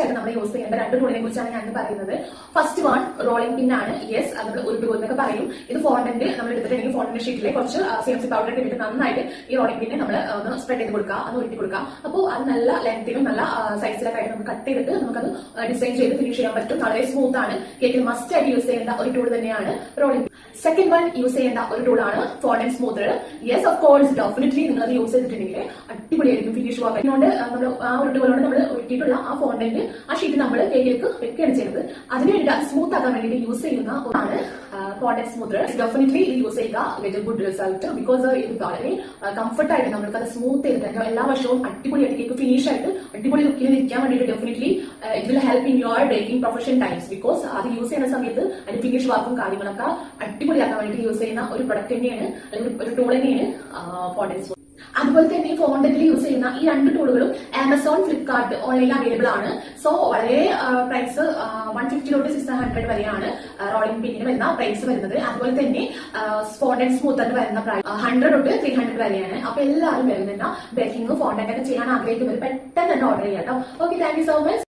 ആയിട്ട് നമ്മൾ യൂസ് ചെയ്യേണ്ട 2 ടൂളിനെ കുറിച്ചാണ് ഞാൻ പറയുന്നത്. ഫസ്റ്റ് വൺ റോളിംഗ് പിൻ ആണ്. യെസ്, അത് നമ്മൾ ഉരുട്ടുക എന്നൊക്കെ പറയും. ഇത് ഫോണ്ടന്റ് നമ്മൾ എടുത്തിട്ടുണ്ടെങ്കിൽ ഫോണ്ടന്റ് ഷീറ്റിലെ കുറച്ച് CMC പൗഡർ ഒക്കെ ഇട്ടിട്ട് നന്നായിട്ട് ഈ റോളിംഗ് പിന്നെ നമ്മൾ ഒന്ന് സ്പ്രെഡ് ചെയ്ത് കൊടുക്കുക, അത് ഉരുട്ടി കൊടുക്കുക. അപ്പോൾ അത് നല്ല ലെങ്ത്തിലും നല്ല സൈസിലൊക്കെ ആയിട്ട് നമുക്ക് കട്ട് ചെയ്തിട്ട് നമുക്കത് ഡിസൈൻ ചെയ്ത് ഫിനിഷ് ചെയ്യാൻ പറ്റും. വളരെ സ്മൂത്ത് ആണ്. കേക്കിൽ മസ്റ്റ് ആയിട്ട് യൂസ് ചെയ്യേണ്ട ഒരു ടൂൾ തന്നെയാണ് റോളിംഗ്. സെക്കൻഡ് വൺ യൂസ് ചെയ്യേണ്ട ഒരു ടൂളാണ് fondant smoother. Yes, of course, definitely നിങ്ങൾ അത് യൂസ് ചെയ്തിട്ടുണ്ടെങ്കിൽ അടിപൊളിയായിരിക്കും ഫിനിഷ് പോകാൻ. അതുകൊണ്ട് നമ്മൾ ആ ഉരുട്ടുകളോട് നമ്മൾ ഒരുക്കിയിട്ടുള്ള ആ ഫോണ്ടന്റ് ആ ഷീറ്റ് നമ്മൾ കേക്കിലേക്ക് വെക്കുകയാണ് ചെയ്യുന്നത്. അതിന് വേണ്ടി അത് സ്മൂത്ത് ആക്കാൻ വേണ്ടിയിട്ട് യൂസ് ചെയ്യുന്ന ഒന്നാണ് ഫോണ്ടന്റ് സ്മൂത്തർ. ഡെഫിനറ്റ്ലി ഇത് യൂസ് ചെയ്യുക, get A good result. Because ഇത് വളരെ കംഫർട്ട് ആയിട്ട് നമുക്ക് അത് സ്മൂത്ത് ചെയ്തിട്ട് എല്ലാ വർഷവും അടിപൊളിയായിട്ട് കേക്ക് ഫിനിഷ് ആയിട്ട് അടിപൊളി ലുക്കിൽ നിൽക്കാൻ വേണ്ടിയിട്ട് definitely it will help in your baking profession times. Because അത് യൂസ് ചെയ്യുന്ന സമയത്ത് അതിന്റെ ഫിനിഷ് വർക്കും കാര്യങ്ങളൊക്കെ അടിപൊളിയാക്കാൻ വേണ്ടിയിട്ട് യൂസ് ചെയ്യുന്ന ഒരു പ്രൊഡക്റ്റ് തന്നെയാണ്, അല്ലെങ്കിൽ ഒരു ടൂൾ തന്നെയാണ് ഫോണ്ടന്റ് സ്മൂത്തർ. അതുപോലെ തന്നെ ഫോണ്ടന്റിൽ യൂസ് ചെയ്യുന്ന ഈ 2 ടൂളുകളും ആമസോൺ, ഫ്ലിപ്കാർട്ട് ഓൺലൈനിൽ അവൈലബിൾ ആണ്. സോ വളരെ പ്രൈസ് 150 തൊട്ട് 600 വരെയാണ് റോളിംഗ് പിന്നിന് വരുന്ന പ്രൈസ് വരുന്നത്. അതുപോലെ തന്നെ ഫോണ്ടന്റ് സ്മൂത്തറിന് വരുന്ന പ്രൈസ് 100 തൊട്ട് 300 വരെയാണ്. അപ്പൊ എല്ലാവരും വരുന്ന ബേക്കിംഗ് ഫോണ്ടന്റ് ഒക്കെ ചെയ്യാൻ ആഗ്രഹിക്കുന്നവർ പെട്ടെന്ന് തന്നെ ഓർഡർ ചെയ്യാം കേട്ടോ. Okay, thank you so much.